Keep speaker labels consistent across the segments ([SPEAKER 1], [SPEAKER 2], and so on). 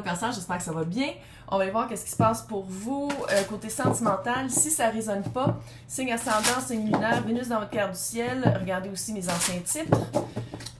[SPEAKER 1] Allô Cancer, j'espère que ça va bien. On va aller voir qu'est-ce qui se passe pour vous côté sentimental. Si ça ne résonne pas, signe ascendant, signe lunaire, Vénus dans votre carte du ciel. Regardez aussi mes anciens titres.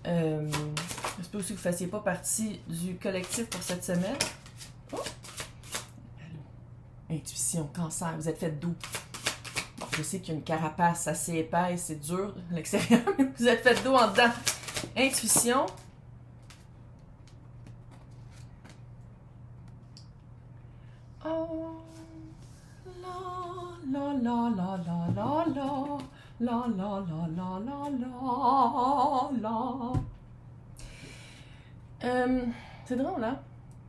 [SPEAKER 1] J'espère aussi que vous ne fassiez pas partie du collectif pour cette semaine. Oh. Allô. Intuition, Cancer, vous êtes fait d'eau. Bon, je sais qu'il y a une carapace assez épaisse, c'est dur à l'extérieur, mais vous êtes fait d'eau en dedans. Intuition. Oh, la la la la la la la la la la la la la la. C'est drôle, hein?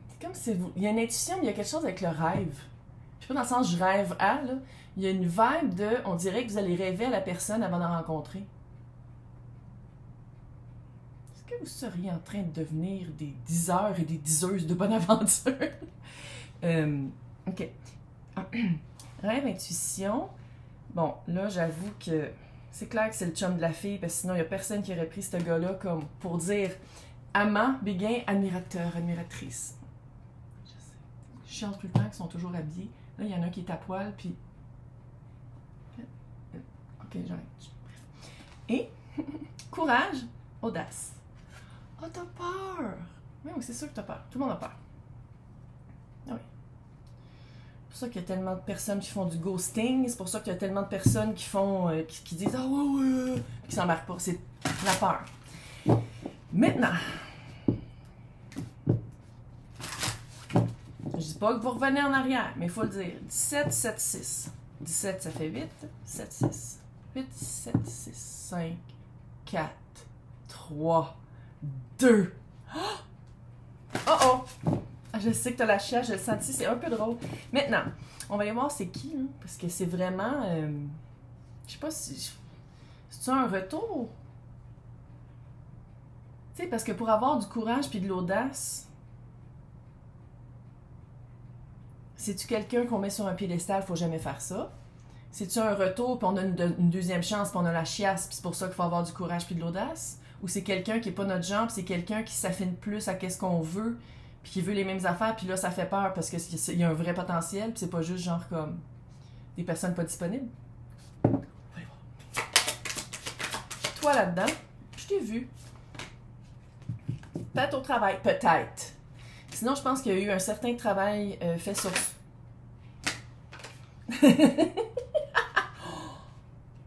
[SPEAKER 1] C'est comme si il y a une intuition, mais il y a quelque chose avec le rêve. Je sais pas dans le sens je rêve à, là. Il y a une vibe de, on dirait que vous allez rêver à la personne avant de la rencontrer. Est-ce que vous seriez en train de devenir des diseurs et des diseuses de bonne aventure? OK. Rêve, intuition. Bon, là, j'avoue que c'est clair que c'est le chum de la fille, parce que sinon, il n'y a personne qui aurait pris ce gars-là comme pour dire amant, béguin, admirateur, admiratrice. Je sais. Je chante tout le temps qu'ils sont toujours habillés. Là, il y en a un qui est à poil, puis... OK, j'arrête. Bref. Et, courage, audace. Oh, t'as peur! Oui, c'est sûr que t'as peur. Tout le monde a peur. Ah oui. C'est pour ça qu'il y a tellement de personnes qui font du ghosting, c'est pour ça qu'il y a tellement de personnes qui font, qui disent « Ah ouais, ouais », qui s'embarquent pas. C'est la peur. Maintenant, je dis pas que vous revenez en arrière, mais il faut le dire. 17, 7, 6. 17, ça fait 8. 7, 6. 8, 7, 6, 5, 4, 3, 2. Oh oh! Je sais que tu as la chiasse, je le sens ici, c'est un peu drôle. Maintenant, on va aller voir c'est qui, là, parce que c'est vraiment... je sais pas si... C'est un retour? Tu sais, parce que pour avoir du courage puis de l'audace, c'est-tu quelqu'un qu'on met sur un piédestal, faut jamais faire ça? C'est-tu un retour puis on a une deuxième chance puis on a la chiasse puis c'est pour ça qu'il faut avoir du courage puis de l'audace? Ou c'est quelqu'un qui est pas notre genre, c'est quelqu'un qui s'affine plus à qu'est-ce qu'on veut puis qui veut les mêmes affaires, puis là, ça fait peur parce qu'il y a un vrai potentiel, puis c'est pas juste genre comme des personnes pas disponibles. Toi, là-dedans, je t'ai vu. Peut-être au travail, peut-être. Sinon, je pense qu'il y a eu un certain travail fait sur...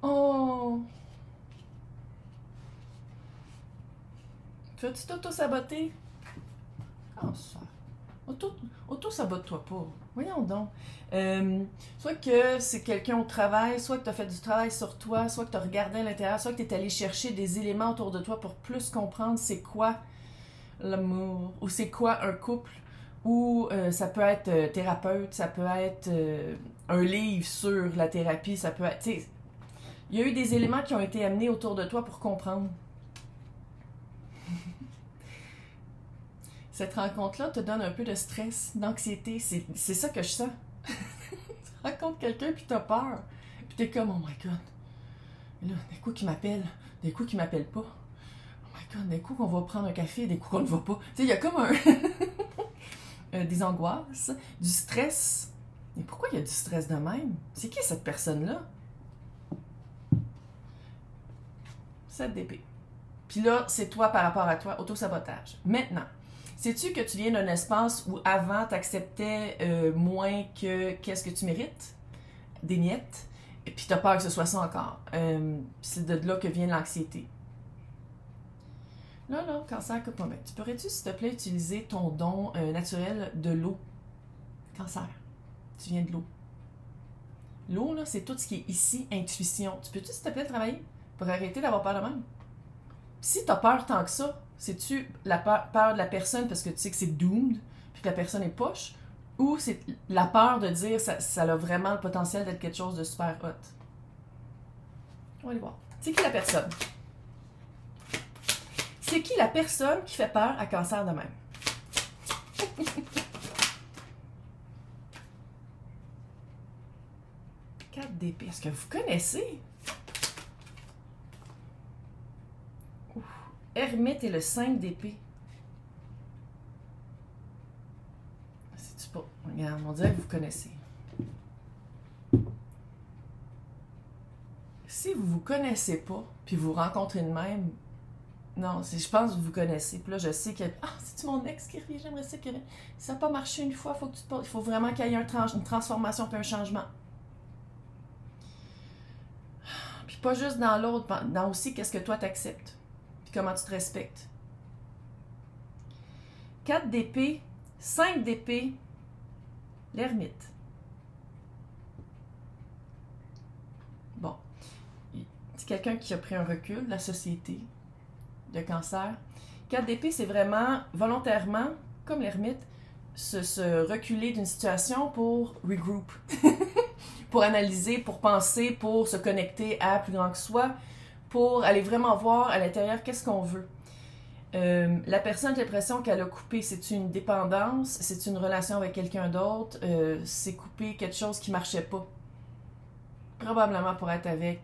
[SPEAKER 1] Oh! Tu vas-tu t'auto-saboter? Oh, ça. Auto-sabote-toi pas. Voyons donc. Soit que c'est quelqu'un au travail, soit que tu as fait du travail sur toi, soit que tu as regardé à l'intérieur, soit que tu es allé chercher des éléments autour de toi pour plus comprendre c'est quoi l'amour, ou c'est quoi un couple, ou ça peut être thérapeute, ça peut être un livre sur la thérapie, ça peut être... Tu sais, il y a eu des éléments qui ont été amenés autour de toi pour comprendre. Cette rencontre-là te donne un peu de stress, d'anxiété. C'est ça que je sens. Tu rencontres quelqu'un puis t'as peur. Puis t'es comme, oh my god. Et là, des coups qui m'appelle, des coups qui m'appellent pas. Oh my god, des coups qu'on va prendre un café, des coups qu'on ne va pas. Tu sais, il y a comme des angoisses, du stress. Mais pourquoi il y a du stress de même? C'est qui cette personne-là? 7 d'épée. Puis là, c'est toi par rapport à toi, autosabotage. Maintenant, sais-tu que tu viens d'un espace où avant, tu acceptais moins que qu'est-ce que tu mérites? Des miettes. Et puis tu as peur que ce soit ça encore. C'est de là que vient l'anxiété. Là, Cancer, écoute-moi bien. Tu pourrais-tu, s'il te plaît, utiliser ton don naturel de l'eau? Cancer, tu viens de l'eau. L'eau, là, c'est tout ce qui est ici, intuition. Tu peux-tu, s'il te plaît, travailler pour arrêter d'avoir peur de même? Si tu as peur tant que ça, c'est-tu la peur de la personne parce que tu sais que c'est doomed, puis que la personne est poche, ou c'est la peur de dire ça a vraiment le potentiel d'être quelque chose de super hot? On va aller voir. C'est qui la personne? C'est qui la personne qui fait peur à Cancer de même? 4 d'épée. Est-ce que vous connaissez? Hermite et le 5 d'épée. regarde, on dirait que vous connaissez. Si vous vous connaissez pas, puis vous rencontrez de même, non, je pense que vous vous connaissez. Puis là, je sais que, c'est-tu mon ex qui revient? J'aimerais ça que ça n'a pas marché une fois, il faut vraiment qu'il y ait une transformation puis un changement. Puis pas juste dans l'autre, dans aussi qu'est-ce que toi t'acceptes, puis comment tu te respectes. 4 d'épée, 5 d'épée, l'ermite. Bon, c'est quelqu'un qui a pris un recul de la société, de cancer. 4 d'épée, c'est vraiment volontairement, comme l'ermite, se reculer d'une situation pour regroup, pour analyser, pour penser, pour se connecter à plus grand que soi, pour aller vraiment voir à l'intérieur qu'est-ce qu'on veut. La personne a l'impression qu'elle a coupé, c'est une dépendance, c'est une relation avec quelqu'un d'autre, c'est couper quelque chose qui marchait pas. Probablement pour être avec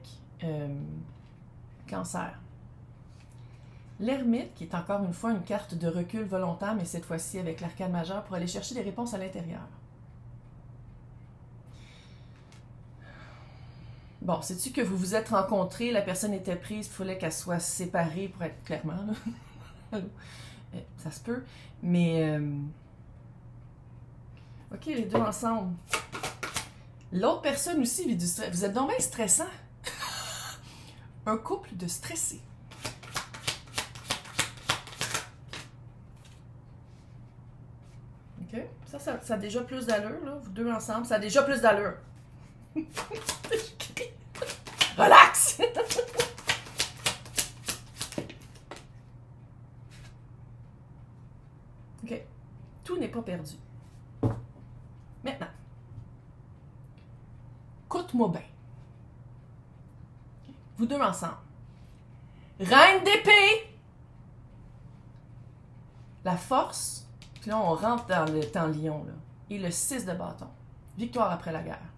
[SPEAKER 1] cancer. L'ermite, qui est encore une fois une carte de recul volontaire, mais cette fois-ci avec l'arcane majeur, pour aller chercher des réponses à l'intérieur. Bon, sais-tu que vous vous êtes rencontrés, la personne était prise, il fallait qu'elle soit séparée pour être clairement, là. Ça se peut, mais ok, les deux ensemble. L'autre personne aussi vit du stress. Vous êtes donc bien stressant. Un couple de stressés. Ok, ça a déjà plus d'allure, là. Vous deux ensemble, ça a déjà plus d'allure. Relax. OK. Tout n'est pas perdu. Maintenant, écoute-moi bien. Vous deux ensemble. Reine d'épée. La force. Puis là, on rentre dans le temps lion, là. Et le 6 de bâton. Victoire après la guerre.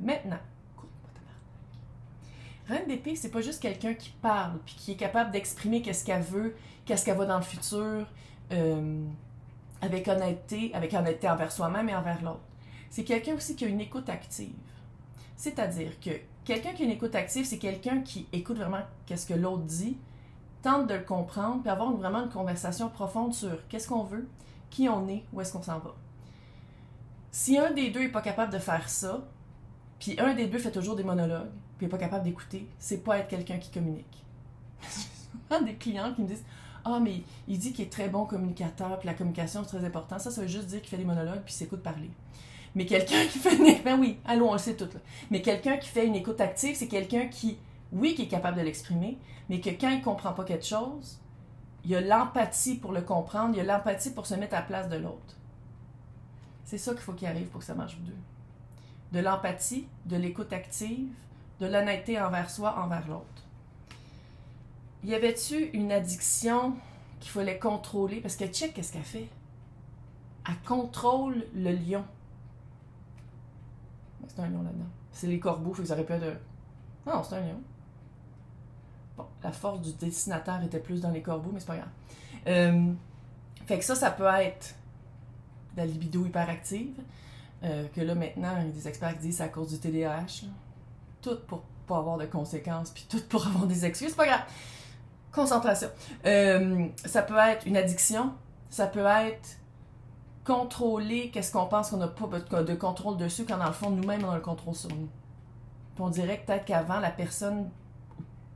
[SPEAKER 1] Maintenant, écoute-moi ta Reine d'épée, c'est pas juste quelqu'un qui parle, puis qui est capable d'exprimer qu'est-ce qu'elle veut, qu'est-ce qu'elle va dans le futur, avec honnêteté envers soi-même et envers l'autre. C'est quelqu'un aussi qui a une écoute active. C'est-à-dire que quelqu'un qui a une écoute active, c'est quelqu'un qui écoute vraiment qu'est-ce que l'autre dit, tente de le comprendre, puis avoir vraiment une conversation profonde sur qu'est-ce qu'on veut, qui on est, où est-ce qu'on s'en va. Si un des deux n'est pas capable de faire ça, puis un des deux fait toujours des monologues, puis n'est pas capable d'écouter, c'est pas être quelqu'un qui communique. J'ai souvent des clients qui me disent « Ah, mais il dit qu'il est très bon communicateur, puis la communication c'est très important. » Ça veut juste dire qu'il fait des monologues, puis il s'écoute parler. Mais quelqu'un qui fait une... Ben oui, allô, on le sait tout, là. Mais quelqu'un qui fait une écoute active, c'est quelqu'un qui, oui, qui est capable de l'exprimer, mais que quand il ne comprend pas quelque chose, il y a l'empathie pour le comprendre, il y a l'empathie pour se mettre à la place de l'autre. C'est ça qu'il faut qu'il arrive pour que ça marche, vous deux. De l'empathie, de l'écoute active, de l'honnêteté envers soi, envers l'autre. Y avait-tu une addiction qu'il fallait contrôler? Parce que check, qu'est-ce qu'elle fait? Elle contrôle le lion. C'est un lion là-dedans. C'est les corbeaux, fait que ça aurait pu être... Non, c'est un lion. Bon, la force du dessinateur était plus dans les corbeaux, mais c'est pas grave. Fait que ça peut être de la libido hyperactive, que là, maintenant, il y a des experts qui disent c'est à cause du TDAH. Là. Tout pour pas avoir de conséquences, puis tout pour avoir des excuses, c'est pas grave. Concentration. Ça peut être une addiction, ça peut être contrôler qu'est-ce qu'on pense qu'on n'a pas de contrôle dessus, quand dans le fond, nous-mêmes, on a le contrôle sur nous. Puis on dirait que peut-être qu'avant, la personne,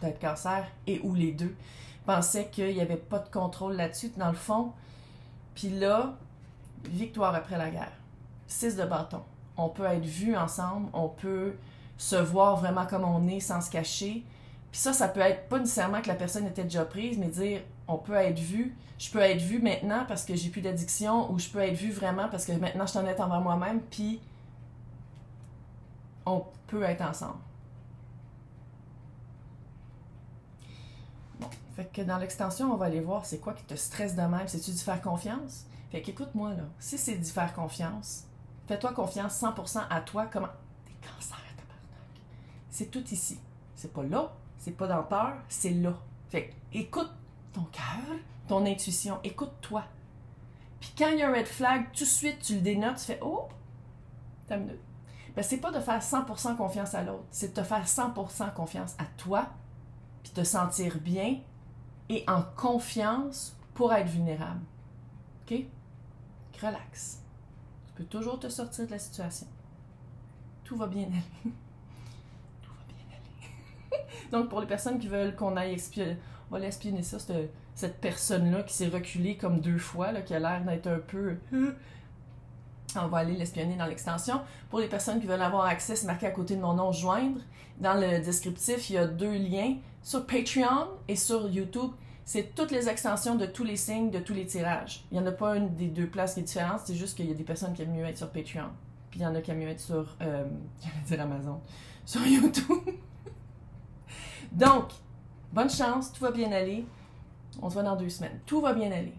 [SPEAKER 1] peut-être cancer, et ou les deux, pensait qu'il n'y avait pas de contrôle là-dessus, dans le fond. Puis là, victoire après la guerre. 6 de bâton. On peut être vus ensemble, on peut se voir vraiment comme on est sans se cacher. Puis ça peut être pas nécessairement que la personne était déjà prise, mais dire on peut être vu. Je peux être vue maintenant parce que j'ai plus d'addiction, ou je peux être vue vraiment parce que maintenant je suis honnête envers moi-même, puis on peut être ensemble. Bon, fait que dans l'extension, on va aller voir c'est quoi qui te stresse de même. C'est-tu d'y faire confiance? Fait qu'écoute-moi là, si c'est d'y faire confiance, fais-toi confiance 100% à toi. Comment? T'es cancer, tabarnak. C'est tout ici. C'est pas là, c'est pas dans peur, c'est là. Fait que écoute ton cœur, ton intuition, écoute-toi. Puis quand il y a un red flag, tout de suite, tu le dénotes, tu fais « Oh! » T'as une minute. Ben, c'est pas de faire 100% confiance à l'autre, c'est de te faire 100% confiance à toi, puis te sentir bien et en confiance pour être vulnérable. OK? Relax. Tu peux toujours te sortir de la situation. Tout va bien aller. Tout va bien aller. Donc, pour les personnes qui veulent qu'on aille espionner, on va l'espionner ça, cette personne-là qui s'est reculée comme 2 fois, là, qui a l'air d'être un peu... On va aller l'espionner dans l'extension. Pour les personnes qui veulent avoir accès, c'est marqué à côté de mon nom « Joindre ». Dans le descriptif, il y a 2 liens sur Patreon et sur YouTube. C'est toutes les extensions de tous les signes, de tous les tirages. Il n'y en a pas une des 2 places qui est différente, c'est juste qu'il y a des personnes qui aiment mieux être sur Patreon. Puis il y en a qui aiment mieux être sur, j'allais dire Amazon, sur YouTube. Donc, bonne chance, tout va bien aller. On se voit dans 2 semaines. Tout va bien aller.